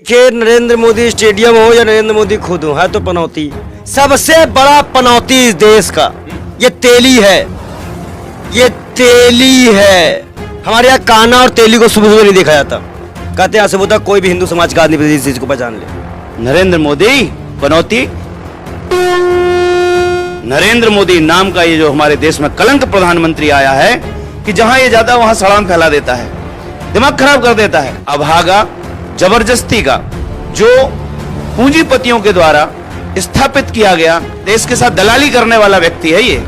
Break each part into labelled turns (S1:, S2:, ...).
S1: देखिए, नरेंद्र मोदी स्टेडियम हो या नरेंद्र मोदी खुद हो, है तो पनौती। सबसे बड़ा पनौती इस देश का ये तेली है, ये तेली है। हमारे यहाँ कान्हा और तेली को सुबह सुबह नहीं देखा जाता। कहते हैं सुबह तक कोई भी हिंदू समाज का आदमी इस चीज को पहचान ले।
S2: नरेंद्र मोदी पनौती। नरेंद्र मोदी नाम का ये जो हमारे देश में कलंक प्रधानमंत्री आया है कि जहां ये जाता है वहां सड़ाम फैला देता है, दिमाग खराब कर देता है। अभागा जबरदस्ती का जो पूंजीपतियों के द्वारा स्थापित किया गया देश के साथ दलाली करने वाला व्यक्ति है ये।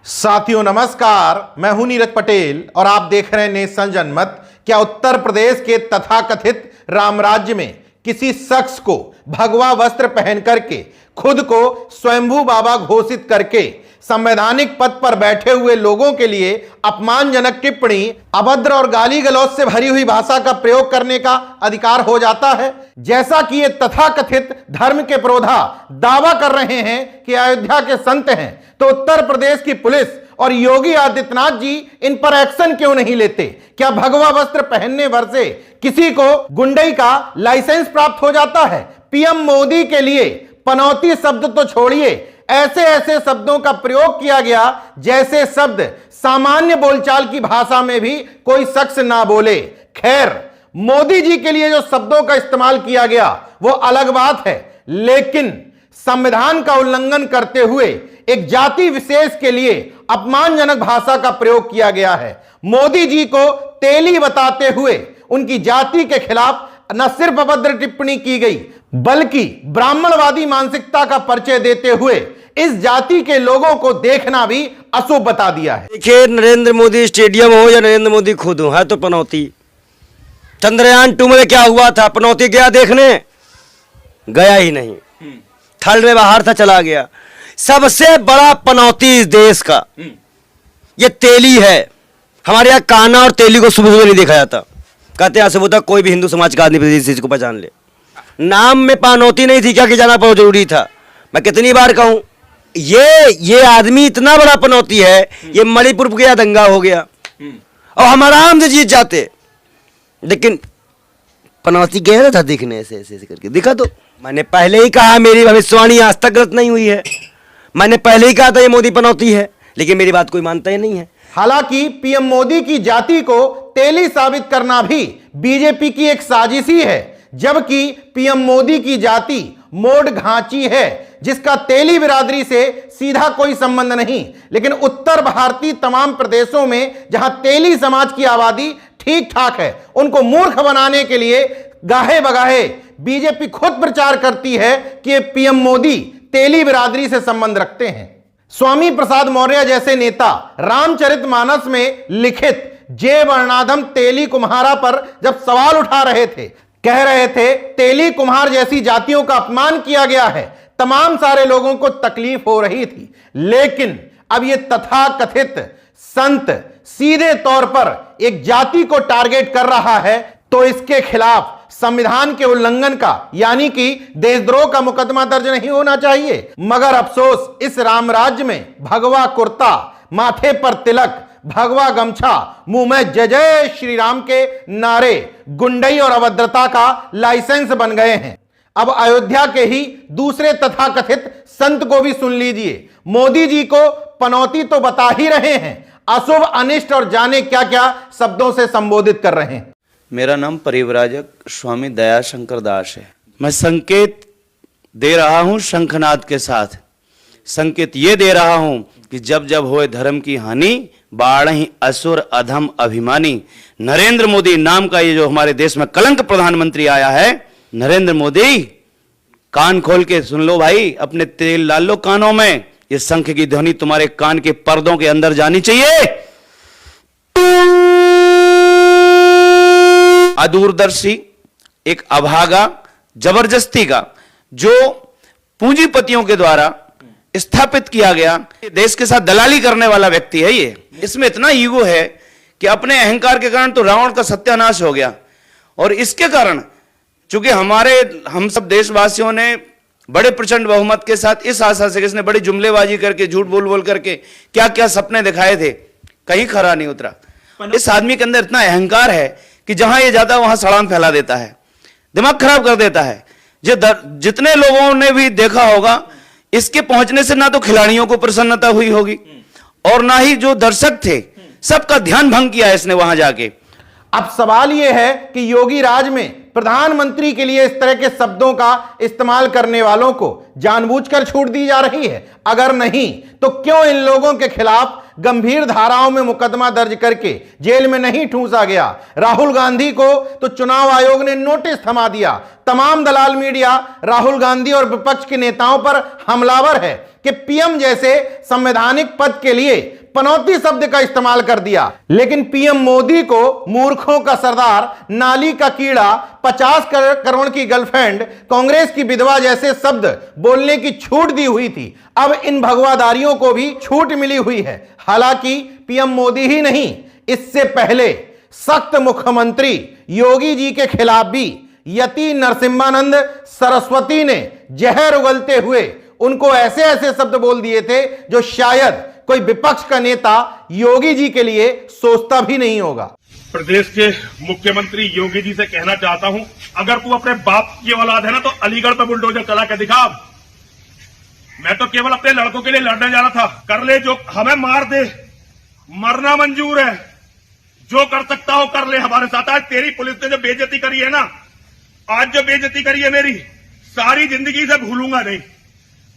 S3: साथियों नमस्कार, मैं हूं नीरज पटेल और आप देख रहे हैं नेशन जनमत। क्या उत्तर प्रदेश के तथाकथित राम राज्य में किसी शख्स को भगवा वस्त्र पहन करके खुद को स्वयंभू बाबा घोषित करके संवैधानिक पद पर बैठे हुए लोगों के लिए अपमानजनक टिप्पणी, अभद्र और गाली गलौज से भरी हुई भाषा का प्रयोग करने का अधिकार हो जाता है? जैसा कि ये तथाकथित धर्म के पुरोधा दावा कर रहे हैं कि अयोध्या के संत हैं, तो उत्तर प्रदेश की पुलिस और योगी आदित्यनाथ जी इन पर एक्शन क्यों नहीं लेते? क्या भगवा वस्त्र पहनने भर से किसी को गुंडई का लाइसेंस प्राप्त हो जाता है? पीएम मोदी के लिए पनौती शब्द तो छोड़िए, ऐसे ऐसे शब्दों का प्रयोग किया गया जैसे शब्द सामान्य बोलचाल की भाषा में भी कोई शख्स ना बोले। खैर, मोदी जी के लिए जो शब्दों का इस्तेमाल किया गया वो अलग बात है, लेकिन संविधान का उल्लंघन करते हुए एक जाति विशेष के लिए अपमानजनक भाषा का प्रयोग किया गया है। मोदी जी को तेली बताते हुए उनकी जाति के खिलाफ न सिर्फ अभद्र टिप्पणी की गई, बल्कि ब्राह्मणवादी मानसिकता का परिचय देते हुए इस जाति के लोगों को देखना भी अशुभ बता दिया है।
S1: देखिए, नरेंद्र मोदी स्टेडियम हो या नरेंद्र मोदी खुद हो, है तो पनौती। चंद्रयान 2 में क्या हुआ था? पनौती गया देखने, गया ही नहीं, थल में बाहर था, चला गया। सबसे बड़ा पनौती इस देश का ये तेली है। हमारे यहाँ कान्हा और तेली को सुबह सुबह नहीं देखा जाता। कहते हैं सुबह तक कोई भी हिंदू समाज का आदमी इस चीज को पहचान ले। नाम में पनौती नहीं थी क्या कि जाना बहुत जरूरी था? मैं कितनी बार कहूं, ये आदमी इतना बड़ा पनौती है, ये मणिपुर गया दंगा हो गया और हम आराम से जीत जाते, लेकिन पनौती गया ना था देखने, ऐसे ऐसे करके दिखा। तो मैंने पहले ही कहा, मेरी भविष्यवाणी आज तक गलत नहीं हुई है। मैंने पहले ही कहा था ये मोदी पनौती है, लेकिन मेरी बात कोई मानता ही नहीं है।
S3: हालांकि पीएम मोदी की जाति को तेली साबित करना भी बीजेपी की एक साजिश ही है, जबकि पीएम मोदी की जाति मोड़ घांची है जिसका तेली बिरादरी से सीधा कोई संबंध नहीं। लेकिन उत्तर भारतीय तमाम प्रदेशों में जहां तेली समाज की आबादी ठीक ठाक है, उनको मूर्ख बनाने के लिए गाहे बगाहे बीजेपी खुद प्रचार करती है कि पीएम मोदी तेली बिरादरी से संबंध रखते हैं। स्वामी प्रसाद मौर्य जैसे नेता रामचरितमानस में लिखित जे वर्णाधम तेली कुम्हारा पर जब सवाल उठा रहे थे, कह रहे थे तेली कुम्हार जैसी जातियों का अपमान किया गया है, तमाम सारे लोगों को तकलीफ हो रही थी। लेकिन अब ये तथाकथित संत सीधे तौर पर एक जाति को टारगेट कर रहा है, तो इसके खिलाफ संविधान के उल्लंघन का यानी कि देशद्रोह का मुकदमा दर्ज नहीं होना चाहिए। मगर अफसोस, इस राम राज्य में भगवा कुर्ता, माथे पर तिलक, भगवा गमछा, मुंह में जय जय श्री राम के नारे गुंडई और अभद्रता का लाइसेंस बन गए हैं। अब अयोध्या के ही दूसरे तथाकथित संत को भी सुन लीजिए। मोदी जी को पनौती तो बता ही रहे हैं, अशुभ, अनिष्ट और जाने क्या क्या शब्दों से संबोधित कर रहे हैं।
S2: मेरा नाम परिव्राजक स्वामी दयाशंकर दास है। मैं संकेत दे रहा हूं शंखनाद के साथ। संकेत ये दे रहा हूं कि जब जब होए धर्म की हानि, बाढ़हि असुर अधम अभिमानी। नरेंद्र मोदी नाम का ये जो हमारे देश में कलंक प्रधानमंत्री आया है, नरेंद्र मोदी, कान खोल के सुन लो भाई, अपने तेल डाल लो कानों में। ये शंख की ध्वनि तुम्हारे कान के पर्दों के अंदर जानी चाहिए। अदूरदर्शी, एक अभागा जबरदस्ती का जो पूंजीपतियों के द्वारा स्थापित किया गया देश के साथ दलाली करने वाला व्यक्ति है ये। इसमें इतना ईगो है कि अपने अहंकार के कारण तो रावण का सत्यानाश हो गया, और इसके कारण चूंकि हम सब देशवासियों ने बड़े प्रचंड बहुमत के साथ इस आशा से, किसने बड़ी जुमलेबाजी करके, झूठ बोल बोल करके क्या क्या सपने दिखाए थे, कहीं खरा नहीं उतरा। इस आदमी के अंदर इतना अहंकार है कि जहां ये जाता है वहां सड़ान फैला देता है, दिमाग खराब कर देता है। जितने लोगों ने भी देखा होगा, इसके पहुंचने से ना तो खिलाड़ियों को प्रसन्नता हुई होगी और ना ही जो दर्शक थे सबका ध्यान भंग किया इसने वहां जाके।
S3: अब सवाल यह है कि योगी राज में प्रधानमंत्री के लिए इस तरह के शब्दों का इस्तेमाल करने वालों को जानबूझकर छूट दी जा रही है? अगर नहीं तो क्यों इन लोगों के खिलाफ गंभीर धाराओं में मुकदमा दर्ज करके जेल में नहीं ठूंसा गया? राहुल गांधी को तो चुनाव आयोग ने नोटिस थमा दिया। तमाम दलाल मीडिया राहुल गांधी और विपक्ष के नेताओं पर हमलावर है कि पीएम जैसे संवैधानिक पद के लिए पनौती शब्द का इस्तेमाल कर दिया, लेकिन पीएम मोदी को मूर्खों का सरदार, नाली का कीड़ा, 50 करोड़ की गर्लफ्रेंड, कांग्रेस की विधवा जैसे शब्द बोलने की छूट दी हुई थी। अब इन भगवादारियों को भी छूट मिली हुई है। हालांकि पीएम मोदी ही नहीं, इससे पहले सख्त मुख्यमंत्री योगी जी के खिलाफ भी यति नरसिम्हानंद सरस्वती ने जहर उगलते हुए उनको ऐसे ऐसे शब्द बोल दिए थे जो शायद कोई विपक्ष का नेता योगी जी के लिए सोचता भी नहीं होगा।
S4: प्रदेश के मुख्यमंत्री योगी जी से कहना चाहता हूं, अगर तू अपने बाप की औलाद है ना तो अलीगढ़ पे बुलडोजर चला के दिखा। मैं तो केवल अपने लड़कों के लिए लड़ने जाना था। कर ले, जो हमें मार दे, मरना मंजूर है, जो कर सकता हो कर ले हमारे साथ। आज तेरी पुलिस ने जो बेइज्जती करी है ना, आज जो बेइज्जती करी है मेरी, सारी जिंदगी से भूलूंगा नहीं।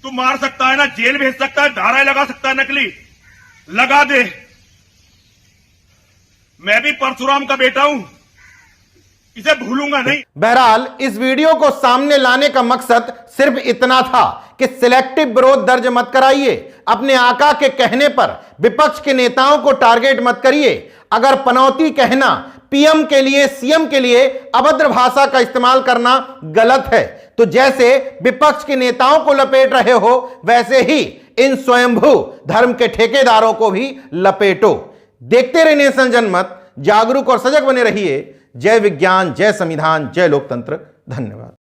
S4: तू मार सकता है ना, जेल भेज सकता है, धाराएं लगा सकता है, नकली लगा दे। मैं भी परशुराम का बेटा हूं, इसे भूलूंगा नहीं।
S3: बहरहाल इस वीडियो को सामने लाने का मकसद सिर्फ इतना था कि सिलेक्टिव विरोध दर्ज मत कराइए, अपने आका के कहने पर विपक्ष के नेताओं को टारगेट मत करिए। अगर पनौती कहना, पीएम के लिए, सीएम के लिए अभद्र भाषा का इस्तेमाल करना गलत है तो जैसे विपक्ष के नेताओं को लपेट रहे हो, वैसे ही इन स्वयंभू धर्म के ठेकेदारों को भी लपेटो। देखते रहिए नेशन जनमत, जागरूक और सजग बने रहिए। जय विज्ञान, जय संविधान, जय लोकतंत्र। धन्यवाद।